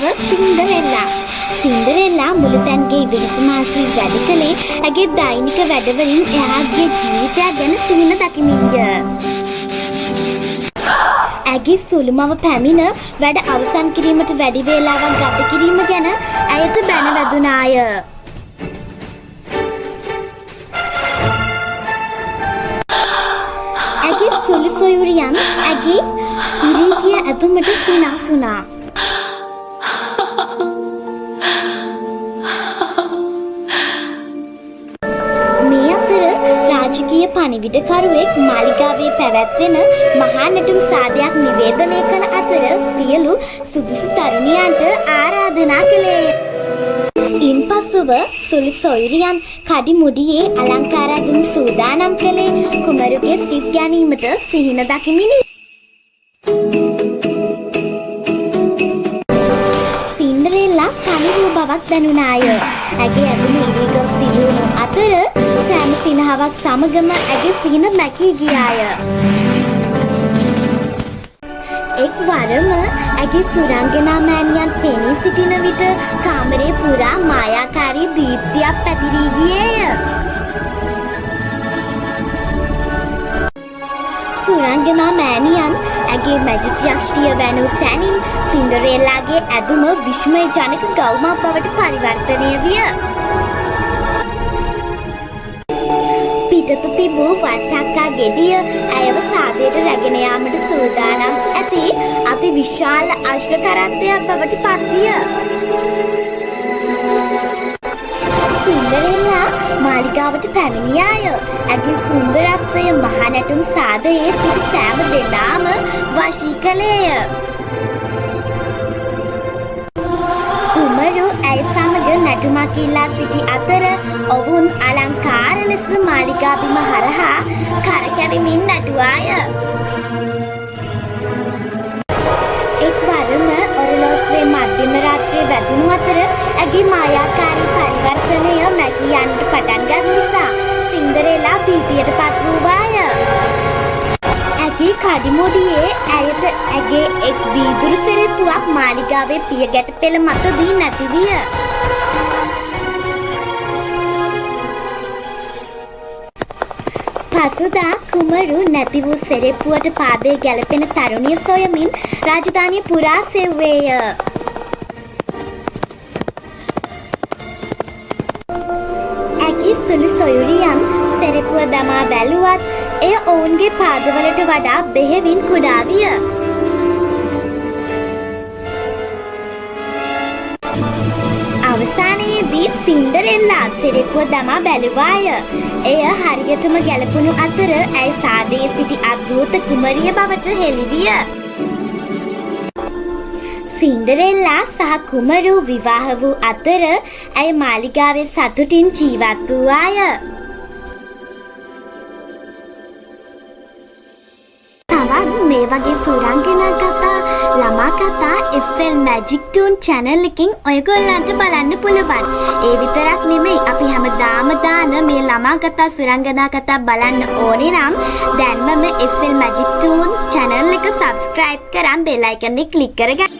බව Cinderella. Cinderella මුළුතැන්ගේ වෙනසමාසී වැඩ කළේ ඇගේ දෛනික වැඩවලින් එයාගේ ජීවිතයක් ගැන සිහින දකිමින්ය. ඇගේ සුළුමව පැමිණ වැඩ අවසන් කිරීමට වැඩි වේලාවක් ගත කිරීම ගැන ඇයට බැන වැදුනාය. ඇගේ සුළු සොයුරියන් ඇගේ ඉරීකිය ඇතුමට සිනාසුනා. මේ අතර රාජකීය පණිවිඩකරුවෙක් මාලිගාවේ පැවැත්වෙන මහා නැටුම් සාදයක් නිවේදනය කළ අතර සියලු සුදුසු තරුණියන්ට ආරාධනා කළේ. ඉන්පසුව සුළු සොයුරියන් කඩිමුඩියේ අලංකාරදුන් සූදානම් කළේ කුමරුගේ සිත් ගැනීමට සිහින දකිමිනි. සින්ඩරෙල්ලා තනි වූ බවක් දැනුණාය. ඇගේ ඇතුළු ඉරී ගොස් තියුණු අතර සෑම සිනහවක් සමගම ඇගේ සිහින මැකී ගියාය. එක්වරම ඇගේ සුරංගනා මෑණියන් පෙනී සිටින විට කාමරේ පුරා මායාකාරී දීප්තියක් පැතිරී ගියේය. සුරංගනා මෑණියන් ඇගේ මැජික් යෂ්ටිය වැනූ සැනින් සින්ඩරෙල්ලාගේ ඇඳුම විස්මයජනක ගවුමක් බවට පරිවර්තනය විය. පිටත තිබූ වට්ටක්කා ගෙඩිය ඇයව සාදයට රැගෙන යාමට සූදානම් ඇති අති විශාල අශ්ව කරත්තයක් බවට පත්විය. සින්ඩරෙල්ලා මාලිගාවට පැමිණියාය. ඇගේ සුන්දරත්වය මහා නැටුම් සාදයේ සිටි සෑම දෙනාම වශී කළේය. කුමරු ඇය සමග නැටුමක් ඉල්ලා සිටි අතර ඔවුන් අලංකාර ලෙස මාලිගා බිම හරහා කරකැවිමින් නැටුවාය. එක්වරම ඔරලෝසුවේ මධ්‍යම රාත්‍රියේ වැදුණු අතර ඇගේ මායාකාරී පරිවර්තනය මැකී යන්නට පටන් ගත් නිසා සින්ඩරෙල්ලා භීතියට පත් වූවාය. ඇගේ කඩිමුඩියේ ඇයට ඇගේ එක් වීදුරු සෙරෙප්පුවක් මාලිගාවේ පියගැට පෙළ මත දී නැති විය. පසුදා කුමරු නැති වූ සෙරෙප්පුවට පාදයේ ගැලපෙන තරුණිය සොයමින් රාජධානිය පුරා සෙව්වේය. ඇගේ සුළු සොයුරියන් සෙරෙප්පුව දමා බැලුවත් එය ඔවුන්ගේ පාදවලට වඩා බෙහෙවින් කුඩා විය. අවසානයේදී සින්ඩරෙල්ලා සෙරෙප්පුව දමා බැලුවාය. එය හරියටම ගැලපුණු අතර ඇය සාදයේ සිටි අද්භූත කුමරිය බවට හෙළි විය. සින්ඩරෙල්ලා සහ කුමරු විවාහ වූ අතර ඇය මාලිගාවේ සතුටින් ජීවත් වූවාය. තවත් මේ වගේ සුරංගනා කතා, ළමා කතා FL Magic Tune channel එකකින් ඔයගොල්ලන්ට බලන්න පුළුවන්. ඒ විතරක් නෙමෙයි අපි හැමදාම දාන මේ ළමා කතා, සුරංගනා කතා බලන්න ඕනේ නම් දැන්මම FL Magic Tune channel එක subscribe කරන් bell icon එක click කරගන්න.